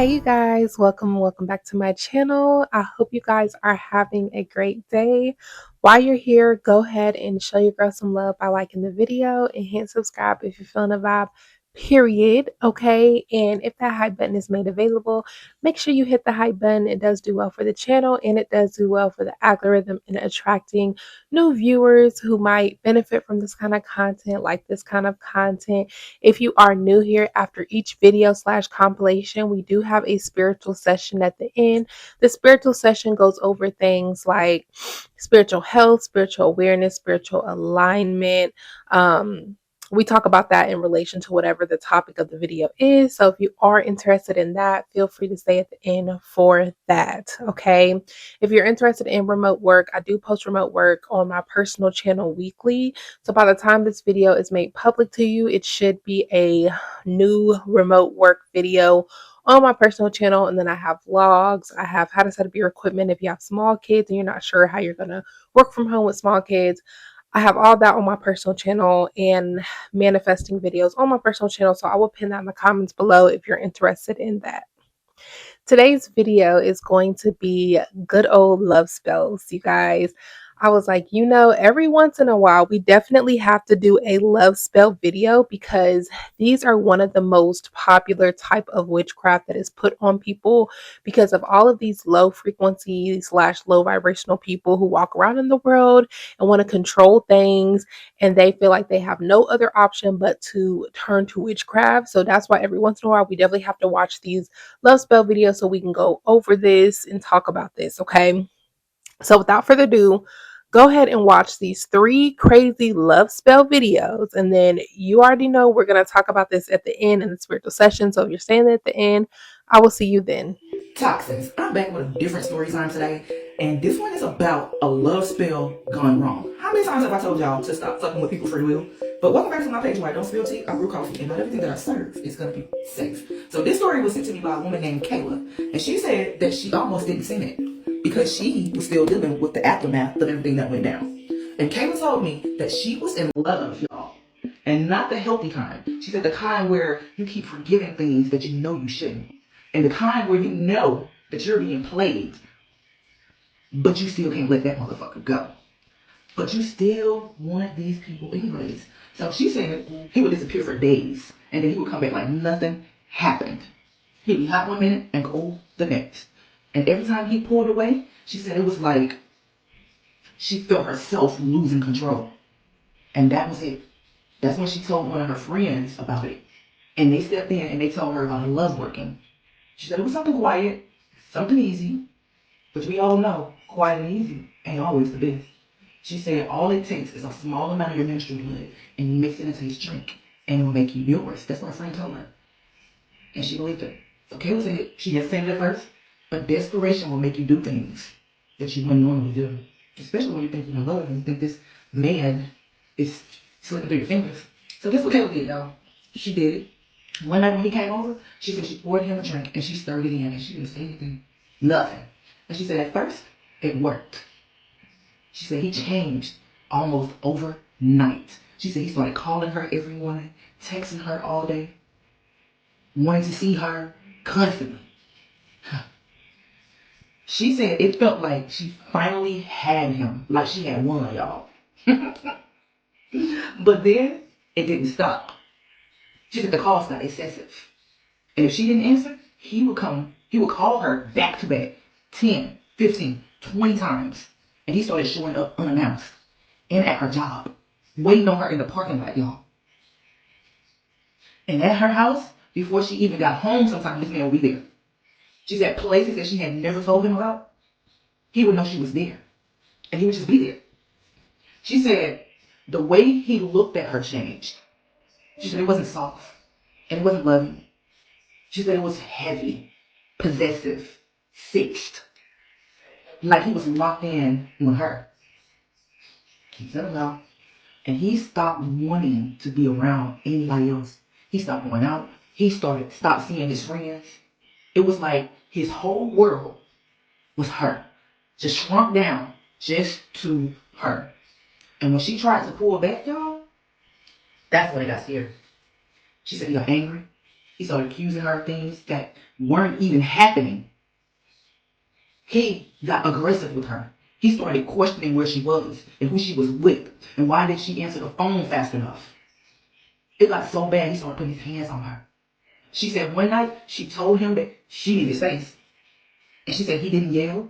Hey you guys, welcome back to my channel. I hope you guys are having a great day. While you're here, go ahead and show your girl some love by liking the video and hit subscribe if you're feeling the vibe, period. Okay, and if that hype button is made available, make sure you hit the hype button. It does do well for the channel and it does do well for the algorithm in attracting new viewers who might benefit from this kind of content, like this kind of content. If you are new here, after each video slash compilation, we do have a spiritual session at the end. The spiritual session goes over things like spiritual health, spiritual awareness, spiritual alignment. We talk about that in relation to whatever the topic of the video is. So if you are interested in that, feel free to stay at the end for that. Okay. If you're interested in remote work, I do post remote work on my personal channel weekly. So by the time this video is made public to you, it should be a new remote work video on my personal channel. And then I have vlogs. I have how to set up your equipment if you have small kids and you're not sure how you're going to work from home with small kids. I have all that on my personal channel and manifesting videos on my personal channel. So I will pin that in the comments below if you're interested in that. Today's video is going to be good old love spells, you guys. I was like, every once in a while, we definitely have to do a love spell video because these are one of the most popular type of witchcraft that is put on people because of all of these low frequency slash low vibrational people who walk around in the world and want to control things, and they feel like they have no other option but to turn to witchcraft. So that's why every once in a while, we definitely have to watch these love spell video so we can go over this and talk about this. Okay, so without further ado, go ahead and watch these 3 crazy love spell videos, and then you already know we're going to talk about this at the end in the spiritual session. So if you're staying at the end, I will see you then. Toxins. I'm back with a different story time today, and this one is about a love spell gone wrong. How many times have I told y'all to stop fucking with people free will? But welcome back to my page where I don't spill tea, I brew coffee, and not everything that I serve is gonna be safe. So this story was sent to me by a woman named Kayla, and she said that she almost didn't send it because she was still dealing with the aftermath of everything that went down. And Kayla told me that she was in love, y'all, and not the healthy kind. She said the kind where you keep forgiving things that you know you shouldn't. And the kind where you know that you're being played, but you still can't let that motherfucker go. But you still want these people anyways. So she said he would disappear for days, and then he would come back like nothing happened. He'd be hot one minute and cold the next. And every time he pulled away, she said it was like she felt herself losing control. And that was it. That's when she told one of her friends about it. And they stepped in and they told her about her love working. She said it was something quiet, something easy, but we all know quiet and easy ain't always the best. She said all it takes is a small amount of your menstrual blood and you mix it into this drink and it will make you yours. That's what her friend told her. And she believed it. So Kayla said she hesitated at first, but desperation will make you do things that you wouldn't normally do. Especially when you think you're in love and you think this man is slipping through your fingers. So this is what Kayla did, y'all. She did it. One night when he came over, she said she poured him a drink and she stirred it in and she didn't say anything. Nothing. And she said at first, it worked. She said he changed almost overnight. She said he started calling her every morning, texting her all day, wanting to see her constantly. She said it felt like she finally had him, like she had won, y'all. But then it didn't stop. She said the calls got excessive. And if she didn't answer, he would call her back to back 10, 15, 20 times. And he started showing up unannounced and at her job, waiting on her in the parking lot, y'all. And at her house, before she even got home, sometimes this man would be there. She said places that she had never told him about, he would know she was there. And he would just be there. She said the way he looked at her changed. She said it wasn't soft and it wasn't loving. She said it was heavy, possessive, fixed. Like he was locked in with her. He said no. And he stopped wanting to be around anybody else. He stopped going out. He stopped seeing his friends. It was like his whole world was her. Just shrunk down just to her. And when she tried to pull back, y'all, that's when it got scary. She said he got angry. He started accusing her of things that weren't even happening. He got aggressive with her. He started questioning where she was and who she was with and why didn't she answer the phone fast enough. It got so bad he started putting his hands on her. She said one night she told him that she needed space. And she said he didn't yell,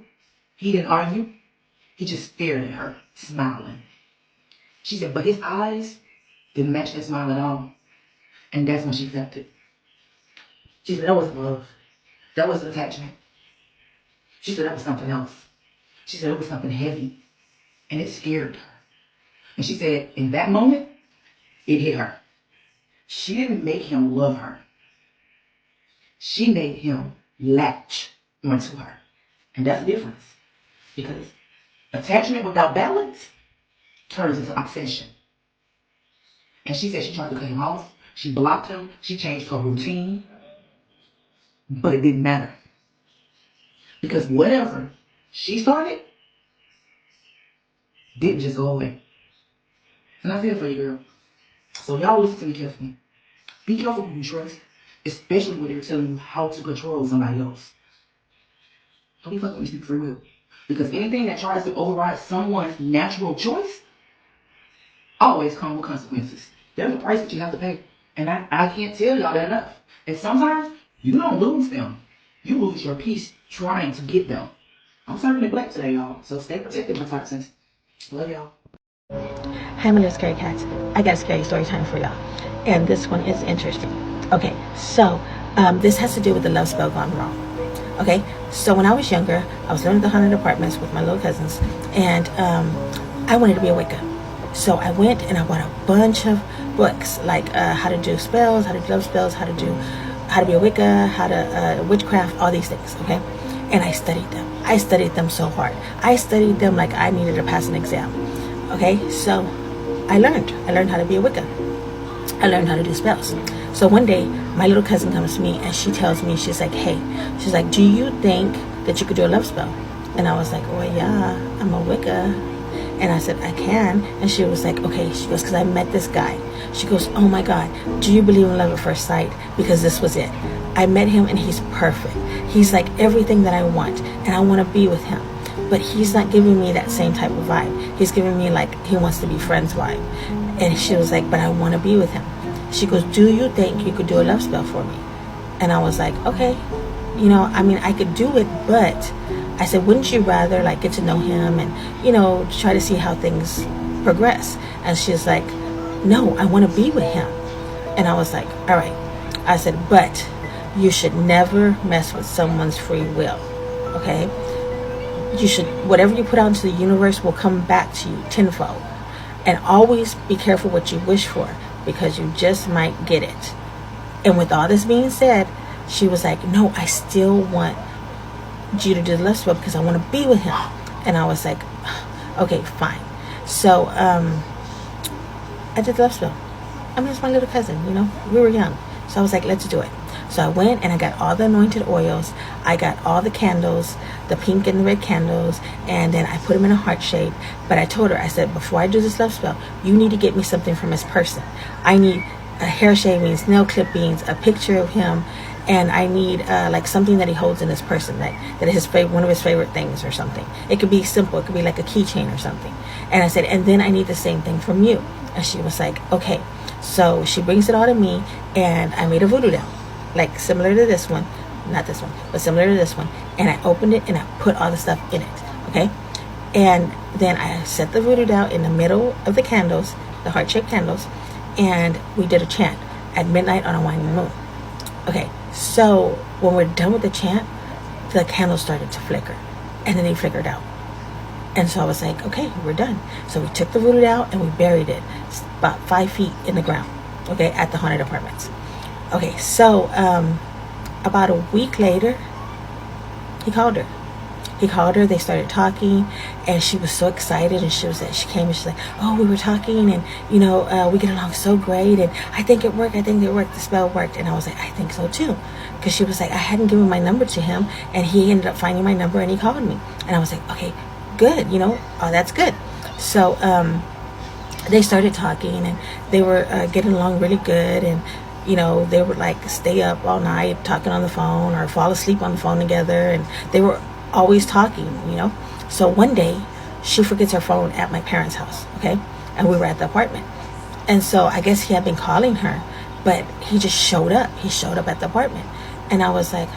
he didn't argue, he just stared at her, smiling. She said, but his eyes didn't match that smile at all. And that's when she felt it. She said that wasn't love. That wasn't attachment. She said that was something else. She said it was something heavy. And it scared her. And she said in that moment, it hit her. She didn't make him love her. She made him latch onto her. And that's the difference. Because attachment without balance turns into obsession. And she said she tried to cut him off. She blocked him. She changed her routine. But it didn't matter. Because whatever she started didn't just go away. And I feel for you, girl. So y'all listen to me carefully. Be careful who you trust, especially when they're telling you how to control somebody else. Don't be fucking with these people for real. Because anything that tries to override someone's natural choice always comes with consequences. There's a price that you have to pay. And I can't tell y'all that enough. And sometimes you don't lose them. You lose your peace trying to get them. I'm serving the black today, y'all. So stay protected, my toxins. Love y'all. Hi, my little scary cats. I got a scary story time for y'all. And this one is interesting. Okay, so this has to do with the love spell gone wrong. Okay, so when I was younger, I was living in the haunted apartments with my little cousins, and I wanted to be a Wicca. So I went and I bought a bunch of books, like how to do spells, how to do love spells, how to be a Wicca, how to witchcraft, all these things, okay? And I studied them. I studied them so hard. I studied them like I needed to pass an exam, okay? So I learned how to be a Wicca. I learned how to do spells. So one day, my little cousin comes to me and she tells me, she's like, hey, she's like, do you think that you could do a love spell? And I was like, oh yeah, I'm a Wicca. And I said, I can. And she was like, okay. She goes, because I met this guy. She goes, oh my God, do you believe in love at first sight? Because this was it. I met him and he's perfect. He's like everything that I want. And I want to be with him. But he's not giving me that same type of vibe. He's giving me like he wants to be friends vibe. And she was like, but I want to be with him. She goes, do you think you could do a love spell for me? And I was like, okay. You know, I mean, I could do it, but I said, wouldn't you rather like get to know him and, you know, try to see how things progress? And she's like, no, I want to be with him. And I was like, all right. I said, but you should never mess with someone's free will, okay? You should, whatever you put out into the universe will come back to you tenfold. And always be careful what you wish for, because you just might get it. And with all this being said, she was like, no, I still want you to do the love spell because I want to be with him. And I was like, okay, fine. So I did the love spell. I mean, it's my little cousin, you know, we were young. So I was like, let's do it. So I went and I got all the anointed oils. I got all the candles, the pink and the red candles, and then I put them in a heart shape. But I told her, I said, before I do this love spell, you need to get me something from this person. I need a hair shavings, nail clippings, a picture of him, and I need like something that he holds in his person, like that is one of his favorite things or something. It could be simple. It could be like a keychain or something. And I said, and then I need the same thing from you. And she was like, okay. So she brings it all to me, and I made a voodoo doll, like similar to this one, not this one, but similar to this one. And I opened it and I put all the stuff in it, okay? And then I set the voodoo doll in the middle of the candles, the heart-shaped candles, and we did a chant at midnight on a waning moon. Okay, so when we're done with the chant, the candles started to flicker, and then they flickered out. And so I was like, okay, we're done. So we took the voodoo doll and we buried it about 5 feet in the ground, okay, at the haunted apartments. Okay, so about a week later, he called her. They started talking, and she was so excited, and she came and she's like, oh, we were talking, and you know, we get along so great, and I think it worked, the spell worked. And I was like, I think so too, because she was like, I hadn't given my number to him, and he ended up finding my number and he called me. And I was like, okay, good, you know, oh, that's good. So they started talking, and they were getting along really good, and they would like stay up all night talking on the phone or fall asleep on the phone together, and they were always talking. So one day she forgets her phone at my parents' house, okay? And we were at the apartment. And so I guess he had been calling her, but he just showed up. He showed up at the apartment. And I was like,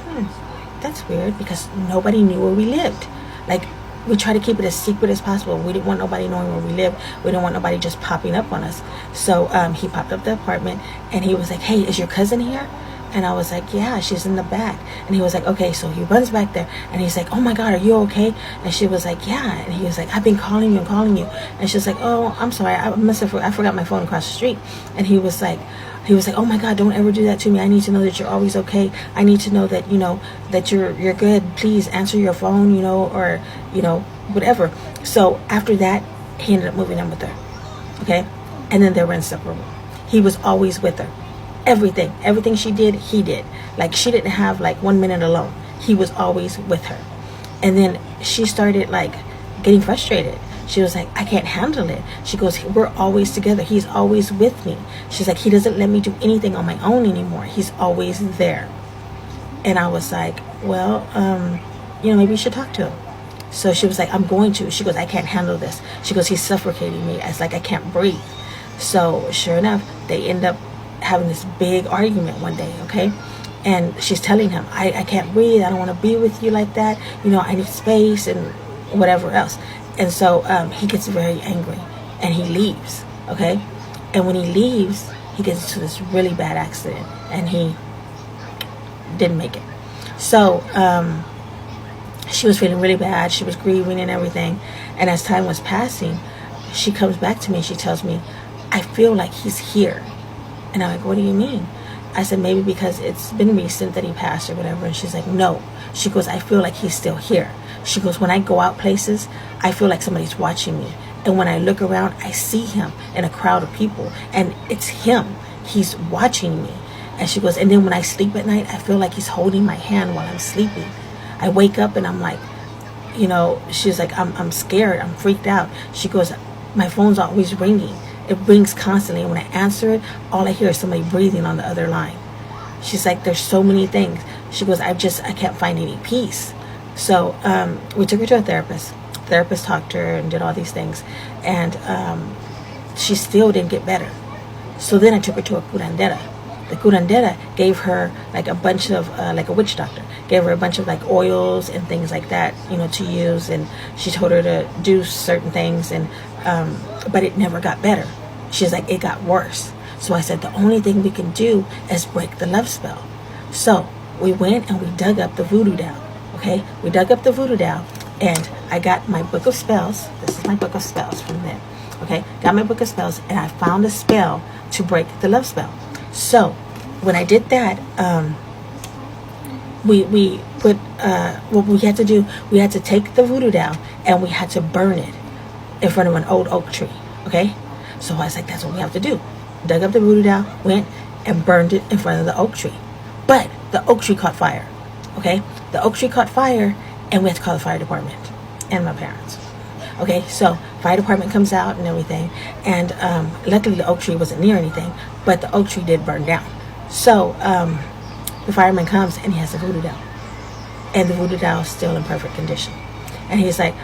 that's weird, because nobody knew where we lived. Like, we try to keep it as secret as possible. We didn't want nobody knowing where we lived. We didn't want nobody just popping up on us. So he popped up the apartment, and he was like, hey, is your cousin here? And I was like, yeah, she's in the back. And he was like, okay. So he runs back there, and he's like, oh my God, are you okay? And she was like, yeah. And he was like, I've been calling you and calling you. And she's like, oh, I'm sorry, I forgot my phone across the street. And he was like, oh my God, don't ever do that to me. I need to know that you're always okay. I need to know that, that you're good. Please answer your phone, or, whatever. So after that, he ended up moving in with her. Okay. And then they were inseparable. He was always with her. Everything she did, he did. Like, she didn't have like 1 minute alone. He was always with her. And then she started like getting frustrated. She was like, I can't handle it. She goes, we're always together. He's always with me. She's like, he doesn't let me do anything on my own anymore. He's always there. And I was like, well, maybe you should talk to him. So she was like, I'm going to. She goes, I can't handle this. She goes, he's suffocating me. It's like I can't breathe. So sure enough, they end up having this big argument one day, okay? And she's telling him, I can't breathe. I don't want to be with you like that. I need space and whatever else. And so he gets very angry and he leaves, okay? And when he leaves, he gets into this really bad accident and he didn't make it. So she was feeling really bad. She was grieving and everything. And as time was passing, she comes back to me and she tells me, I feel like he's here. And I'm like, what do you mean? I said, maybe because it's been recent that he passed or whatever. And she's like, no. She goes, I feel like he's still here. She goes, when I go out places, I feel like somebody's watching me. And when I look around, I see him in a crowd of people. And it's him. He's watching me. And she goes, and then when I sleep at night, I feel like he's holding my hand while I'm sleeping. I wake up and I'm like, she's like, I'm scared. I'm freaked out. She goes, my phone's always ringing. It rings constantly. And when I answer it, all I hear is somebody breathing on the other line. She's like, there's so many things. She goes, I can't find any peace. So we took her to a therapist. The therapist talked to her and did all these things. And she still didn't get better. So then I took her to a curandera. The curandera gave her like a bunch of, like a witch doctor, gave her a bunch of like oils and things like that, to use. And she told her to do certain things, and but it never got better. She's like, it got worse. So I said, the only thing we can do is break the love spell. So we went and we dug up the voodoo down. Okay, we dug up the voodoo down, and I got my book of spells. This is my book of spells from then. Okay, got my book of spells, and I found a spell to break the love spell. So when I did that, we put what we had to do. We had to take the voodoo down and we had to burn it in front of an old oak tree. Okay, so I was like, that's what we have to do. Dug up the voodoo down, went and burned it in front of the oak tree. But the oak tree caught fire. Okay, the oak tree caught fire, and we had to call the fire department and my parents. Okay, so fire department comes out and everything, and luckily the oak tree wasn't near anything, but the oak tree did burn down. So the fireman comes and he has the voodoo doll, and the voodoo doll is still in perfect condition. And he's like,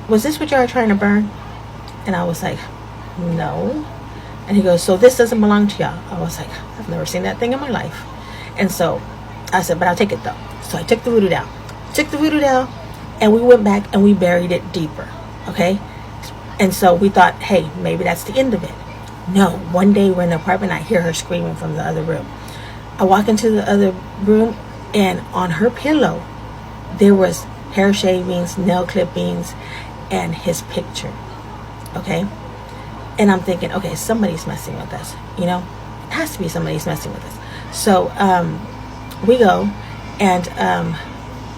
was this what you were trying to burn? And I was like, no. And he goes, so this doesn't belong to y'all? I was like, I've never seen that thing in my life. And so I said, but I'll take it though. So I took the voodoo doll, and we went back and we buried it deeper. Okay, and so we thought, hey, maybe that's the end of it. No, one day we're in the apartment, I hear her screaming from the other room. I walk into the other room, and on her pillow there was hair shavings, nail clippings, and his picture. Okay, and I'm thinking, okay, somebody's messing with us. It has to be somebody's messing with us. So we go and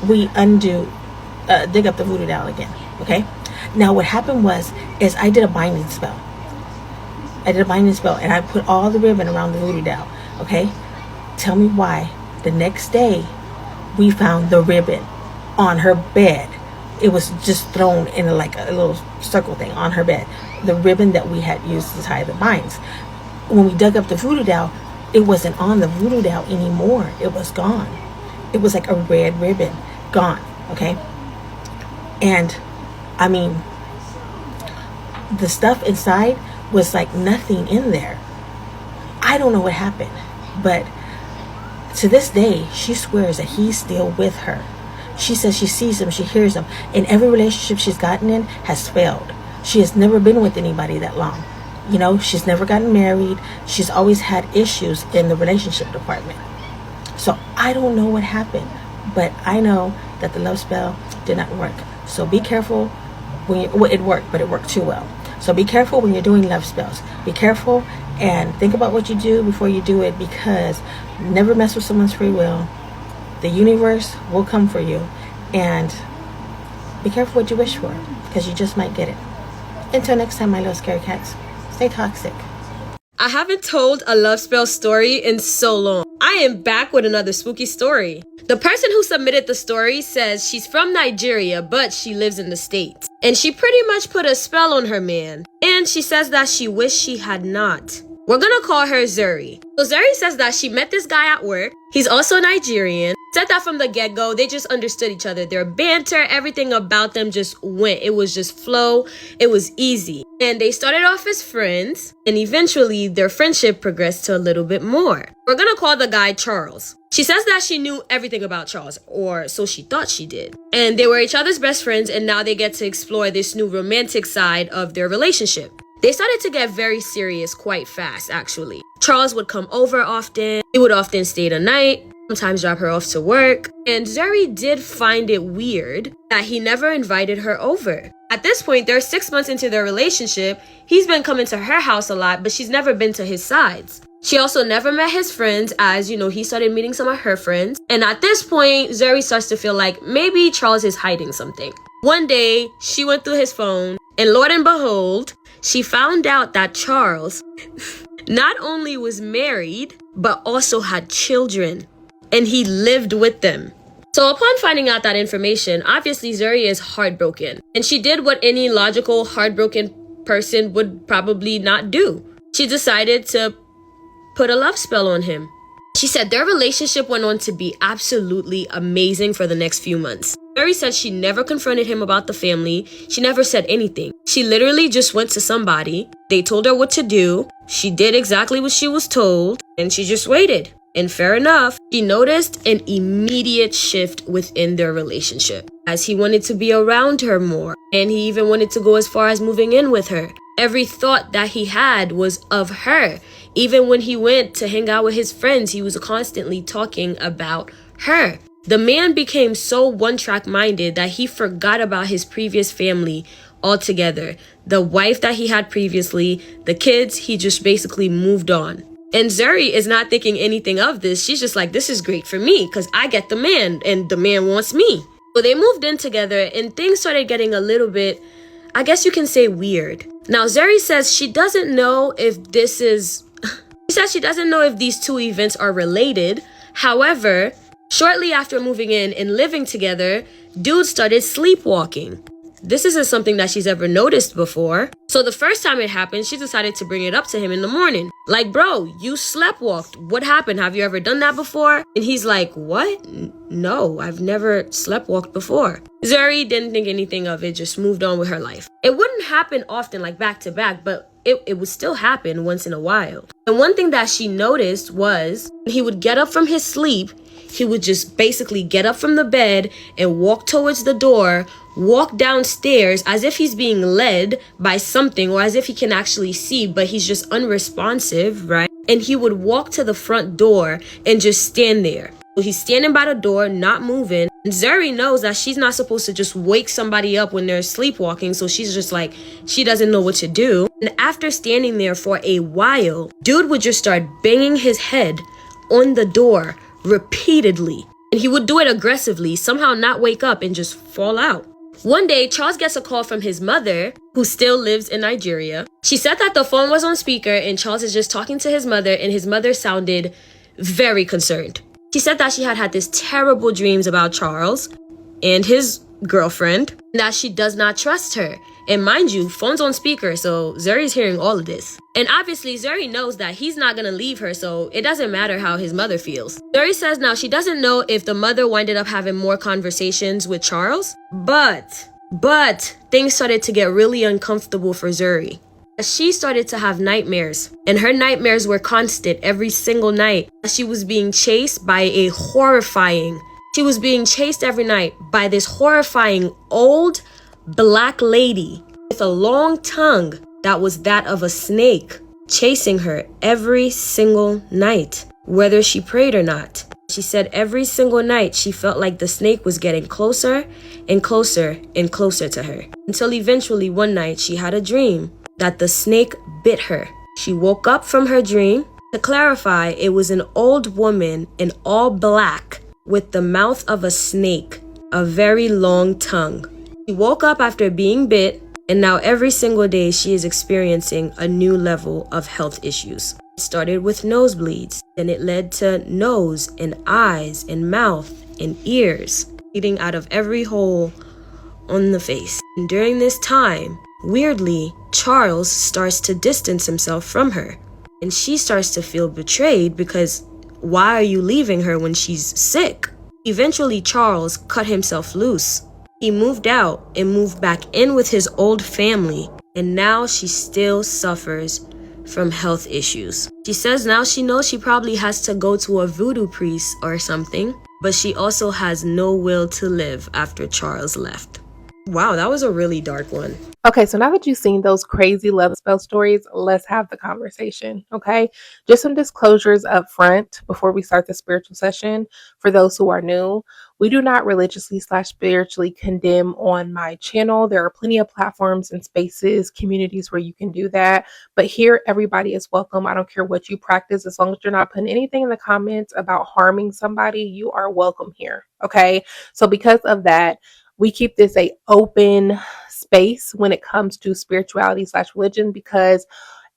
we dig up the voodoo doll again. Okay. Now what happened is I did a binding spell. And I put all the ribbon around the voodoo doll. Okay? Tell me why the next day we found the ribbon on her bed. It was just thrown in a little circle thing on her bed. The ribbon that we had used to tie the binds. When we dug up the voodoo doll, it wasn't on the voodoo doll anymore. It was gone. It was like a red ribbon, gone, okay? And I mean, the stuff inside was like nothing in there. I don't know what happened, but to this day, she swears that he's still with her. She says she sees him, she hears him, and every relationship she's gotten in has failed. She has never been with anybody that long. You know, she's never gotten married. She's always had issues in the relationship department. So I don't know what happened, but I know that the love spell did not work. So be careful when you, well, it worked, but it worked too well. So be careful when you're doing love spells. Be careful and think about what you do before you do it, because never mess with someone's free will. The universe will come for you, and be careful what you wish for, because you just might get it. Until next time, my little scary cats, stay toxic. I haven't told a love spell story in so long. I am back with another spooky story. The person who submitted the story says she's from Nigeria, but she lives in the States. And she pretty much put a spell on her man. And she says that she wished she had not. We're gonna call her Zuri. So Zuri says that she met this guy at work. He's also Nigerian. Said that from the get-go, they just understood each other. Their banter, everything about them just went. It was just flow. It was easy. And they started off as friends, and eventually their friendship progressed to a little bit more. We're gonna call the guy Charles. She says that she knew everything about Charles, or so she thought she did. And they were each other's best friends, and now they get to explore this new romantic side of their relationship. They started to get very serious quite fast, actually. Charles would come over often. He would often stay the night, sometimes drop her off to work. And Zuri did find it weird that he never invited her over. At this point, they're 6 months into their relationship. He's been coming to her house a lot, but she's never been to his sides. She also never met his friends, as, you know, he started meeting some of her friends. And at this point, Zuri starts to feel like maybe Charles is hiding something. One day, she went through his phone, and Lord and behold, she found out that Charles not only was married, but also had children, and he lived with them. So upon finding out that information, obviously Zuri is heartbroken, and she did what any logical heartbroken person would probably not do. She decided to put a love spell on him. She said their relationship went on to be absolutely amazing for the next few months. Zuri said she never confronted him about the family. She never said anything. She literally just went to somebody. They told her what to do. She did exactly what she was told, and she just waited. And fair enough, she noticed an immediate shift within their relationship, as he wanted to be around her more, and he even wanted to go as far as moving in with her. Every thought that he had was of her. Even when he went to hang out with his friends, he was constantly talking about her. The man became so one-track minded that he forgot about his previous family altogether. The wife that he had previously, the kids, he just basically moved on. And Zuri is not thinking anything of this. She's just like, this is great for me because I get the man and the man wants me. So they moved in together and things started getting a little bit, I guess you can say, weird. Now, Zuri says she doesn't know if she doesn't know if these two events are related. However, shortly after moving in and living together, dude started sleepwalking. This isn't something that she's ever noticed before. So the first time it happened, she decided to bring it up to him in the morning. Like, bro, you sleptwalked. What happened? Have you ever done that before? And he's like, what? No, I've never sleptwalked before. Zuri didn't think anything of it, just moved on with her life. It wouldn't happen often, like back to back, but it would still happen once in a while. And one thing that she noticed was he would get up from his sleep. He would just basically get up from the bed and walk towards the door, walk downstairs as if he's being led by something or as if he can actually see, but he's just unresponsive, right? And he would walk to the front door and just stand there. So he's standing by the door, not moving. And Zuri knows that she's not supposed to just wake somebody up when they're sleepwalking. So she's just like, she doesn't know what to do. And after standing there for a while, dude would just start banging his head on the door repeatedly. And he would do it aggressively, somehow not wake up and just fall out. One day, Charles gets a call from his mother, who still lives in Nigeria. She said that the phone was on speaker and Charles is just talking to his mother, and his mother sounded very concerned. She said that she had this terrible dreams about Charles and his girlfriend, and that she does not trust her. And mind you, phone's on speaker, so Zuri's hearing all of this. And obviously, Zuri knows that he's not gonna leave her, so it doesn't matter how his mother feels. Zuri says now she doesn't know if the mother ended up having more conversations with Charles, but things started to get really uncomfortable for Zuri. She started to have nightmares, and her nightmares were constant every single night. She was being chased every night by this horrifying old black lady with a long tongue that was that of a snake, chasing her every single night, whether she prayed or not. She said every single night she felt like the snake was getting closer and closer and closer to her, until eventually one night she had a dream that the snake bit her. She woke up from her dream. To clarify, it was an old woman in all black with the mouth of a snake, a very long tongue. She woke up after being bit, and now every single day she is experiencing a new level of health issues. It started with nosebleeds, then it led to nose and eyes and mouth and ears, bleeding out of every hole on the face. And during this time, weirdly, Charles starts to distance himself from her, and she starts to feel betrayed because why are you leaving her when she's sick? Eventually, Charles cut himself loose. He moved out and moved back in with his old family, and now she still suffers from health issues. She says now she knows she probably has to go to a voodoo priest or something, but she also has no will to live after Charles left. Wow, that was a really dark one. Okay, so now that you've seen those crazy love spell stories, let's have the conversation, okay? Just some disclosures up front before we start the spiritual session. For those who are new, we do not religiously/spiritually condemn on my channel. There are plenty of platforms and spaces, communities where you can do that. But here, everybody is welcome. I don't care what you practice. As long as you're not putting anything in the comments about harming somebody, you are welcome here, okay? So because of that, we keep this a open space when it comes to spirituality/religion, because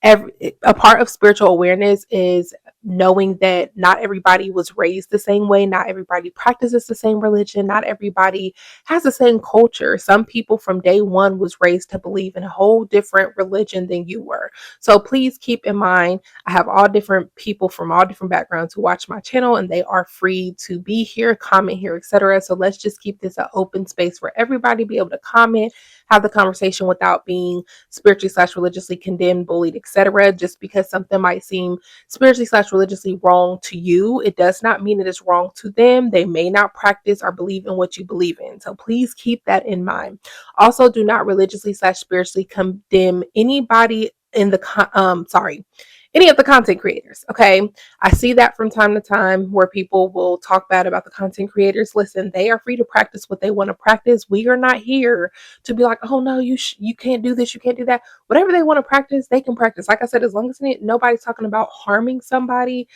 a part of spiritual awareness is knowing that not everybody was raised the same way, not everybody practices the same religion, not everybody has the same culture. Some people from day one was raised to believe in a whole different religion than you were. So please keep in mind, I have all different people from all different backgrounds who watch my channel, and they are free to be here, comment here, etc. So let's just keep this an open space for everybody to be able to comment, have the conversation without being spiritually/religiously condemned, bullied, etc. Just because something might seem spiritually/religiously wrong to you, it does not mean it is wrong to them. They may not practice or believe in what you believe in. So please keep that in mind. Also, do not religiously/spiritually condemn anybody in the any of the content creators. Okay, I see that from time to time where people will talk bad about the content creators. Listen, they are free to practice what they want to practice. We are not here to be like, oh no, you can't do this, you can't do that. Whatever they want to practice, they can practice. Like I said, as long as nobody's talking about harming somebody,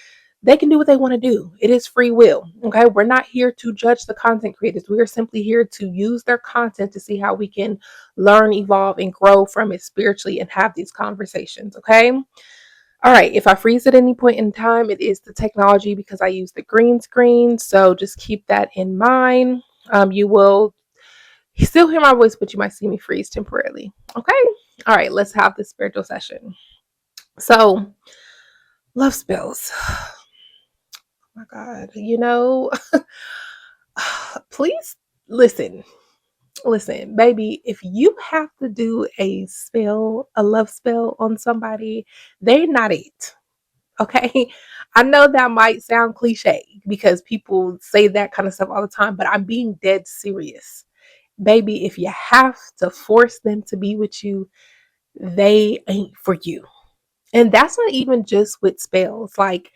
they can do what they want to do. It is free will. Okay, we're not here to judge the content creators. We are simply here to use their content to see how we can learn, evolve, and grow from it spiritually and have these conversations. Okay. All right, if I freeze at any point in time, it is the technology because I use the green screen. So just keep that in mind. You will still hear my voice, but you might see me freeze temporarily. Okay. All right, let's have the spiritual session. So, love spells. Oh my God. Please listen, baby, if you have to do a love spell on somebody, they're not it. Okay. I know that might sound cliche because people say that kind of stuff all the time, but I'm being dead serious. Baby, if you have to force them to be with you, they ain't for you. And that's not even just with spells. Like,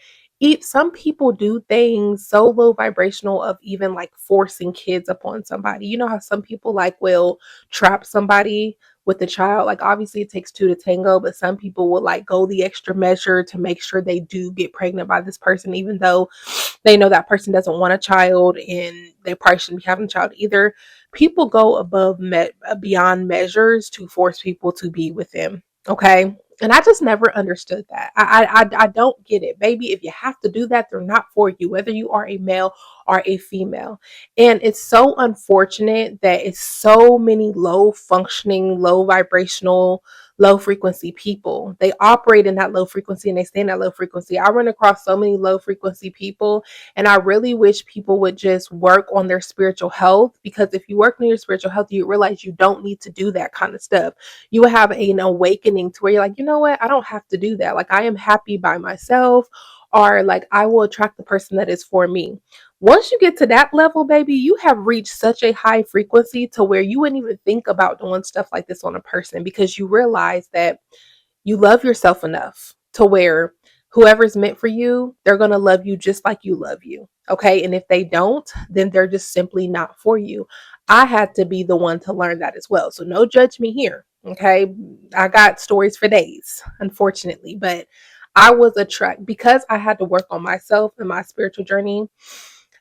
some people do things so low vibrational of even like forcing kids upon somebody. You know how some people like will trap somebody with a child. Like, obviously it takes two to tango, but some people will like go the extra measure to make sure they do get pregnant by this person, even though they know that person doesn't want a child and they probably shouldn't be having a child either. People go beyond measures to force people to be with them. Okay. And I just never understood that. I don't get it. Baby, if you have to do that, they're not for you, whether you are a male or a female. And it's so unfortunate that it's so many low functioning, low vibrational, low frequency people. They operate in that low frequency and they stay in that low frequency. I run across so many low frequency people, and I really wish people would just work on their spiritual health, because if you work on your spiritual health, you realize you don't need to do that kind of stuff. You will have an awakening to where you're like, you know what? I don't have to do that. Like, I am happy by myself, or like, I will attract the person that is for me. Once you get to that level, baby, you have reached such a high frequency to where you wouldn't even think about doing stuff like this on a person, because you realize that you love yourself enough to where whoever's meant for you, they're going to love you just like you love you. Okay. And if they don't, then they're just simply not for you. I had to be the one to learn that as well. So no judge me here. Okay. I got stories for days, unfortunately, but I was attracted because I had to work on myself and my spiritual journey.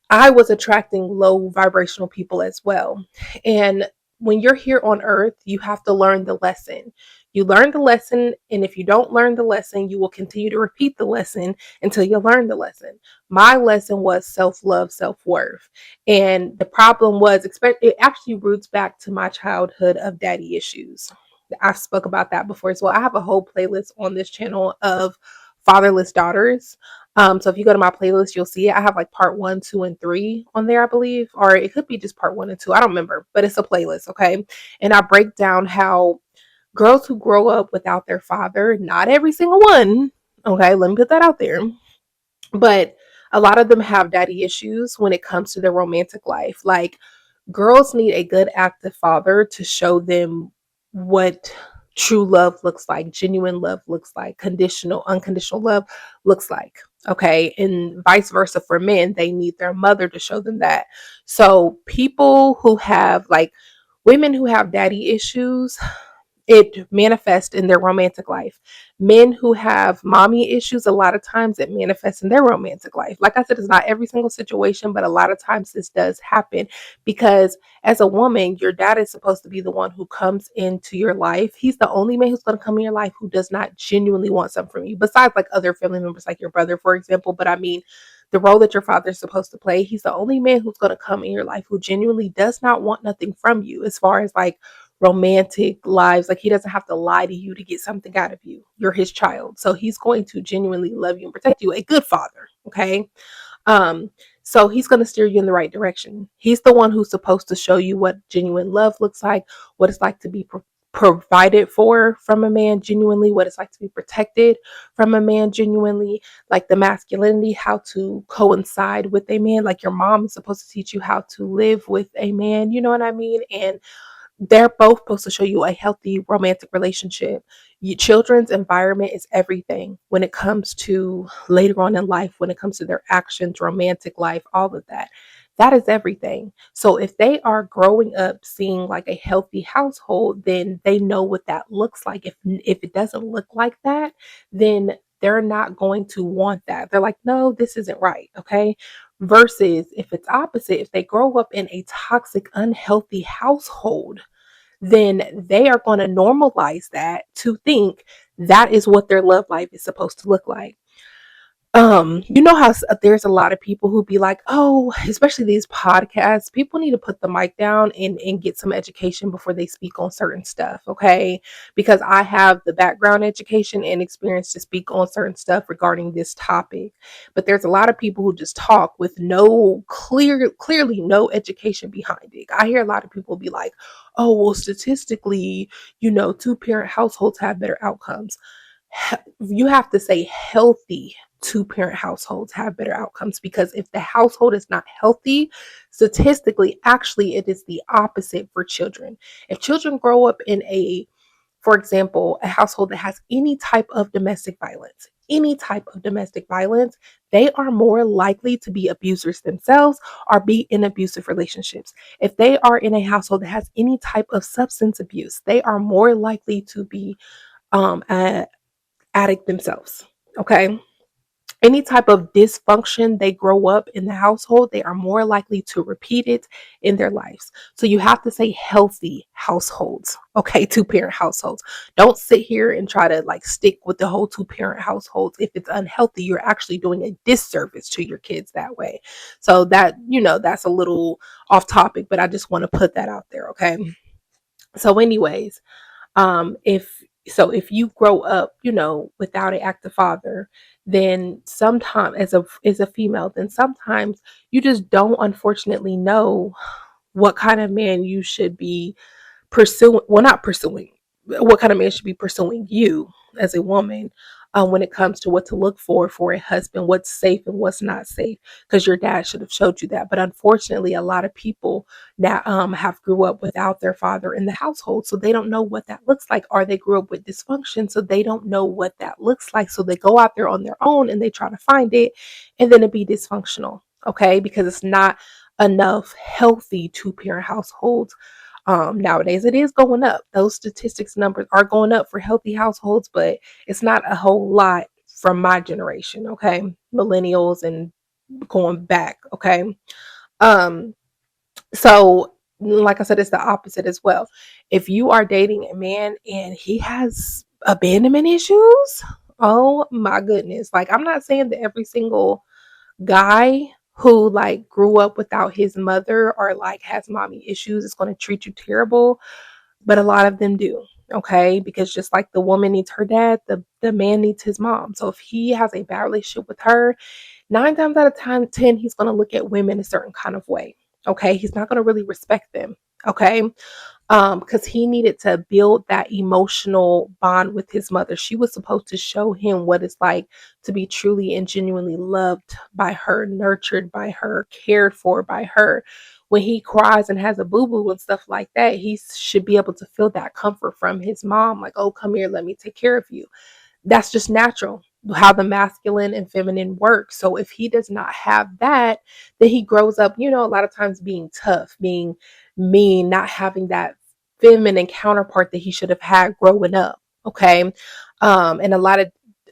I was attracting low vibrational people as well. And when you're here on earth, you have to learn the lesson. You learn the lesson, and if you don't learn the lesson, you will continue to repeat the lesson until you learn the lesson. My lesson was self-love, self-worth. And the problem was, it actually roots back to my childhood of daddy issues. I spoke about that before as well. I have a whole playlist on this channel of fatherless daughters. So if you go to my playlist, you'll see it. I have like part 1, 2, and 3 on there, I believe, or it could be just part 1 and 2. I don't remember, but it's a playlist, okay? And I break down how girls who grow up without their father, not every single one, okay, let me put that out there, but a lot of them have daddy issues when it comes to their romantic life. Like, girls need a good active father to show them what true love looks like, genuine love looks like, conditional, unconditional love looks like. Okay. And vice versa for men, they need their mother to show them that. So, people who have, like, women who have daddy issues, it manifests in their romantic life. Men who have mommy issues, a lot of times it manifests in their romantic life. Like I said, it's not every single situation, but a lot of times this does happen, because as a woman, your dad is supposed to be the one who comes into your life. He's the only man who's going to come in your life who does not genuinely want something from you, besides like other family members, like your brother, for example. But I mean, the role that your father is supposed to play, he's the only man who's going to come in your life who genuinely does not want nothing from you, as far as like romantic lives. Like, he doesn't have to lie to you to get something out of you. You're his child. So he's going to genuinely love you and protect you. A good father. Okay. Um, so he's going to steer you in the right direction. He's the one who's supposed to show you what genuine love looks like, what it's like to be provided for from a man genuinely, what it's like to be protected from a man genuinely, like the masculinity, how to coincide with a man. Like, your mom is supposed to teach you how to live with a man, you know what I mean? And they're both supposed to show you a healthy romantic relationship. Your children's environment is everything when it comes to later on in life, when it comes to their actions, romantic life, all of that. That is everything. So if they are growing up seeing like a healthy household, then they know what that looks like. If it doesn't look like that, then they're not going to want that. They're like, no, this isn't right. Okay. Versus if it's opposite, if they grow up in a toxic, unhealthy household, then they are going to normalize that to think that is what their love life is supposed to look like. You know how there's a lot of people who be like, oh, especially these podcasts, people need to put the mic down and get some education before they speak on certain stuff, okay? Because I have the background education and experience to speak on certain stuff regarding this topic. But there's a lot of people who just talk with no clearly no education behind it. I hear a lot of people be like, oh, well, statistically, two-parent households have better outcomes. You have to say healthy two-parent households have better outcomes, because if the household is not healthy, statistically, actually, it is the opposite for children. If children grow up in for example, a household that has any type of domestic violence, they are more likely to be abusers themselves or be in abusive relationships. If they are in a household that has any type of substance abuse, they are more likely to be an addict themselves. Okay. any type of dysfunction they grow up in the household, they are more likely to repeat it in their lives. So you have to say healthy households, okay, two-parent households. Don't sit here and try to like stick with the whole two-parent households. If it's unhealthy, you're actually doing a disservice to your kids that way. So that, that's a little off topic, but I just want to put that out there, okay? So anyways, if you grow up, without an active father, then sometimes as a female, then sometimes you just don't unfortunately know what kind of man you should be pursuing, well, not pursuing, what kind of man should be pursuing you as a woman, when it comes to what to look for a husband, what's safe and what's not safe, because your dad should have showed you that. But unfortunately, a lot of people now have grew up without their father in the household, so they don't know what that looks like, or they grew up with dysfunction, so they don't know what that looks like, so they go out there on their own and they try to find it, and then it be dysfunctional, okay, because it's not enough healthy two-parent households. Nowadays it is going up. Those statistics numbers are going up for healthy households, but it's not a whole lot from my generation, okay? Millennials and going back, okay? Um, so like I said, it's the opposite as well. If you are dating a man and he has abandonment issues, oh my goodness. Like, I'm not saying that every single guy who like grew up without his mother or like has mommy issues is going to treat you terrible, but a lot of them do, okay? Because just like the woman needs her dad, the man needs his mom. So if he has a bad relationship with her, 9 times out of 10 he's going to look at women a certain kind of way, okay? He's not going to really respect them, okay? Because he needed to build that emotional bond with his mother. She was supposed to show him what it's like to be truly and genuinely loved by her, nurtured by her, cared for by her. When he cries and has a boo-boo and stuff like that, he should be able to feel that comfort from his mom, like, oh, come here, let me take care of you. That's just natural how the masculine and feminine work. So if he does not have that, then he grows up, a lot of times being tough, being mean, not having that feminine counterpart that he should have had growing up. Okay. And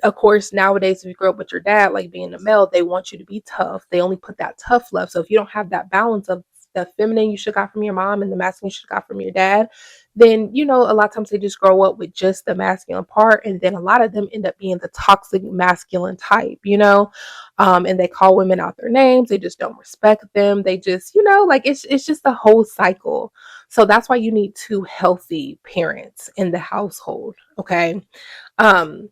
of course, nowadays, if you grow up with your dad, like being a male, they want you to be tough. They only put that tough love. So if you don't have that balance of the feminine you should have got from your mom and the masculine you should have got from your dad, then, a lot of times they just grow up with just the masculine part. And then a lot of them end up being the toxic masculine type, and they call women out their names. They just don't respect them. They just, like it's just a whole cycle. So that's why you need two healthy parents in the household. Okay. Um,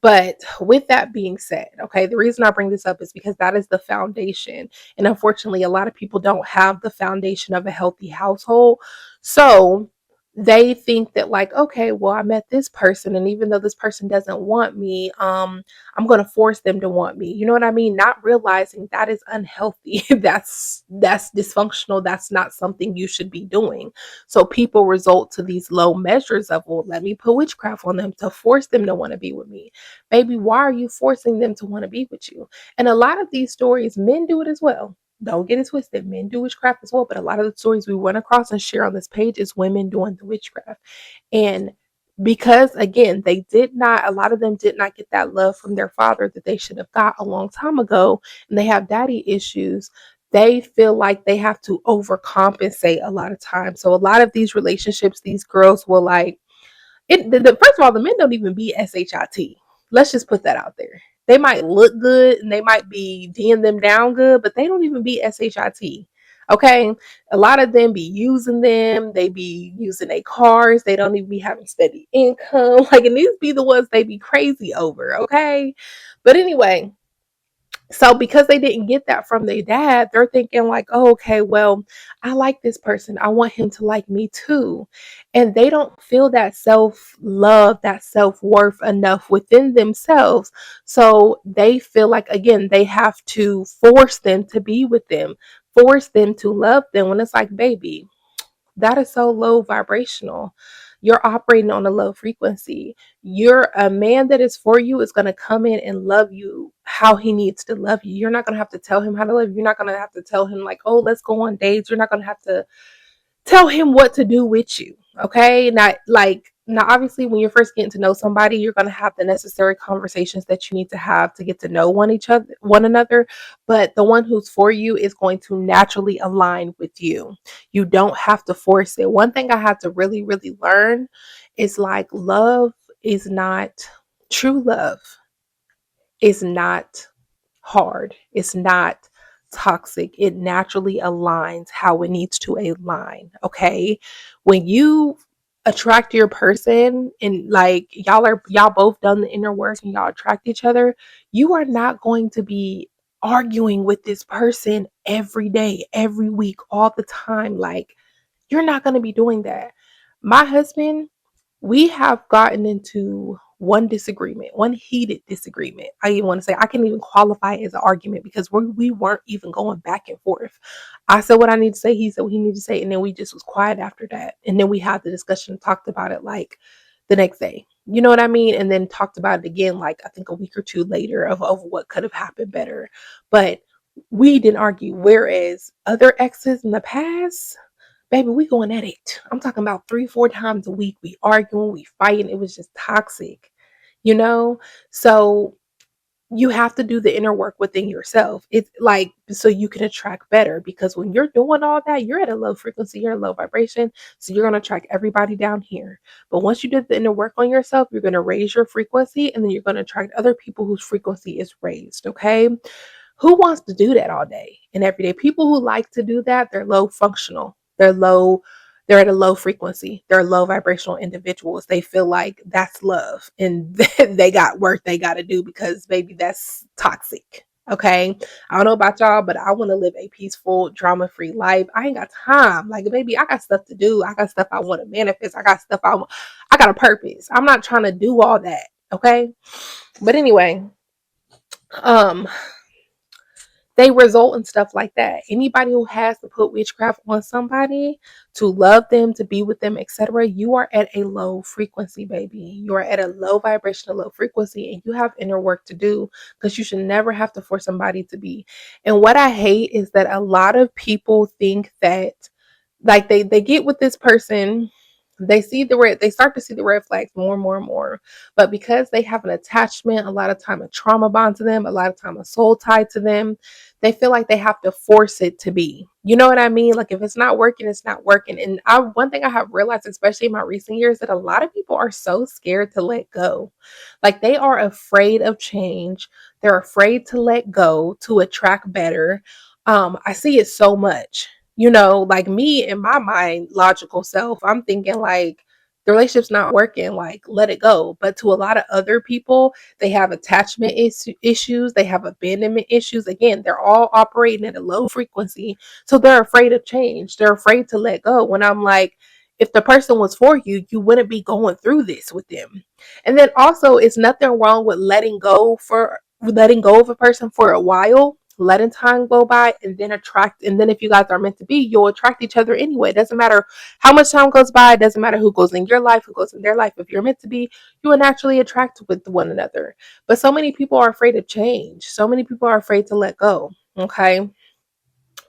but with that being said, okay, the reason I bring this up is because that is the foundation. And unfortunately, a lot of people don't have the foundation of a healthy household. So they think that, like, okay, well, I met this person, and even though this person doesn't want me, I'm going to force them to want me. You know what I mean? Not realizing that is unhealthy. That's dysfunctional. That's not something you should be doing. So people resort to these low measures of, well, let me put witchcraft on them to force them to want to be with me. Baby, why are you forcing them to want to be with you? And a lot of these stories, men do it as well. Don't get it twisted. Men do witchcraft as well, but a lot of the stories we run across and share on this page is women doing the witchcraft. And because again, a lot of them did not get that love from their father that they should have got a long time ago, and they have daddy issues. They feel like they have to overcompensate a lot of times. So a lot of these relationships, these girls will like it. First of all, the men don't even be shit. Let's just put that out there. They might look good and they might be D'ing them down good, but they don't even be shit. Okay, a lot of them be using them. They be using their cars. They don't even be having steady income. Like, and these be the ones they be crazy over. Okay, but anyway, so because they didn't get that from their dad, they're thinking like, oh, okay, well, I like this person. I want him to like me too. And they don't feel that self-love, that self-worth enough within themselves. So they feel like, again, they have to force them to be with them, force them to love them, when it's like, baby, that is so low vibrational. You're operating on a low frequency. You're a man that is for you is going to come in and love you how he needs to love you. You're not going to have to tell him how to live. You're not going to have to tell him like, oh, let's go on dates. You're not going to have to tell him what to do with you. Okay. Not like Now, obviously, when you're first getting to know somebody, you're going to have the necessary conversations that you need to have to get to know one another. But the one who's for you is going to naturally align with you. You don't have to force it. One thing I had to really, really learn is like love is not true love is not hard. It's not toxic. It naturally aligns how it needs to align. Okay. When you attract your person and like y'all both done the inner work and y'all attract each other, you are not going to be arguing with this person every day, every week, all the time. Like, you're not going to be doing that. My husband, we have gotten into one disagreement, one heated disagreement. I even want to say I can't even qualify it as an argument because we weren't even going back and forth. I said what I need to say, he said what he needed to say, and then we just was quiet after that. And then we had the discussion, talked about it like the next day. You know what I mean? And then talked about it again, like I think a week or two later of what could have happened better. But we didn't argue. Whereas other exes in the past, baby, we going at it. I'm talking about 3, 4 times a week. We arguing, we fighting. It was just toxic, you know? So you have to do the inner work within yourself. It's like so you can attract better because when you're doing all that, you're at a low frequency, you're at a low vibration. So you're going to attract everybody down here. But once you do the inner work on yourself, you're going to raise your frequency and then you're going to attract other people whose frequency is raised. Okay. Who wants to do that all day and every day? People who like to do that, they're low functional. They're at a low frequency. They're low vibrational individuals. They feel like that's love and they got work they got to do because baby, that's toxic. Okay. I don't know about y'all, but I want to live a peaceful, drama-free life. I ain't got time. Like, baby, I got stuff to do. I got stuff I want to manifest. I got stuff I got a purpose. I'm not trying to do all that. Okay. But anyway, um, they result in stuff like that. Anybody who has to put witchcraft on somebody to love them, to be with them, etc., you are at a low frequency, baby. You are at a low vibration, a low frequency, and you have inner work to do because you should never have to force somebody to be. And what I hate is that a lot of people think that like they get with this person, they start to see the red flags more and more and more, but because they have an attachment, a lot of time a trauma bond to them, a lot of time a soul tie to them, they feel like they have to force it to be, you know what I mean? Like if it's not working, it's not working. And one thing I have realized, especially in my recent years, that a lot of people are so scared to let go. Like they are afraid of change, they're afraid to let go to attract better. I see it so much, you know, like me in my mind, logical self, I'm thinking like the relationship's not working, like let it go. But to a lot of other people, they have attachment issues, they have abandonment issues. Again, they're all operating at a low frequency. So they're afraid of change. They're afraid to let go. When I'm like, if the person was for you, you wouldn't be going through this with them. And then also, it's nothing wrong with letting go of a person for a while, letting time go by, and then attract. And then if you guys are meant to be, you'll attract each other anyway. It doesn't matter how much time goes by. It doesn't matter who goes in your life, who goes in their life. If you're meant to be, you will naturally attract with one another. But so many people are afraid of change. So many people are afraid to let go. Okay.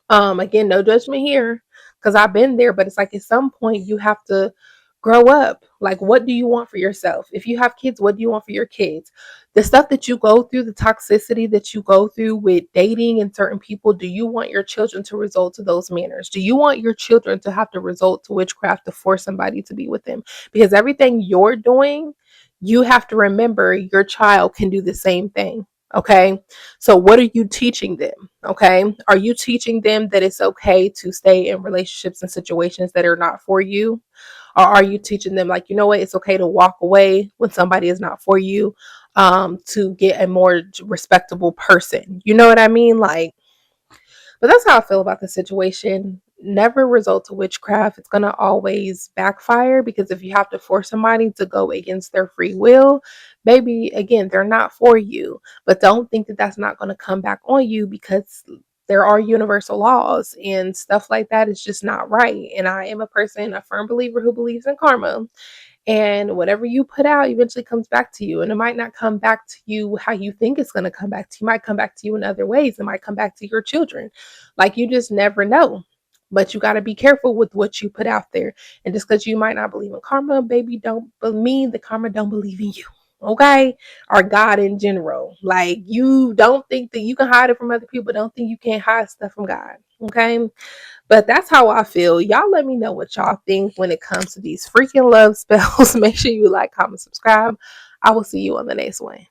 Again, no judgment here because I've been there, but it's like at some point you have to grow up. Like, what do you want for yourself? If you have kids, what do you want for your kids? The stuff that you go through, the toxicity that you go through with dating and certain people, do you want your children to result to those manners? Do you want your children to have to result to witchcraft to force somebody to be with them? Because everything you're doing, you have to remember your child can do the same thing. Okay. So what are you teaching them? Okay. Are you teaching them that it's okay to stay in relationships and situations that are not for you? Or are you teaching them like, you know what, it's okay to walk away when somebody is not for you, to get a more respectable person? You know what I mean? Like, but that's how I feel about the situation. Never result to witchcraft. It's going to always backfire because if you have to force somebody to go against their free will, baby, again, they're not for you. But don't think that that's not going to come back on you because there are universal laws and stuff like that is just not right. And I am a firm believer who believes in karma. And whatever you put out eventually comes back to you. And it might not come back to you how you think it's going to come back to you. It might come back to you in other ways. It might come back to your children. Like you just never know. But you got to be careful with what you put out there. And just because you might not believe in karma, baby, don't mean the karma don't believe in you. Okay? Or God in general. Like, you don't think that you can hide it from other people. Don't think you can't hide stuff from God. Okay? But that's how I feel. Y'all let me know what y'all think when it comes to these freaking love spells. Make sure you like, comment, subscribe. I will see you on the next one.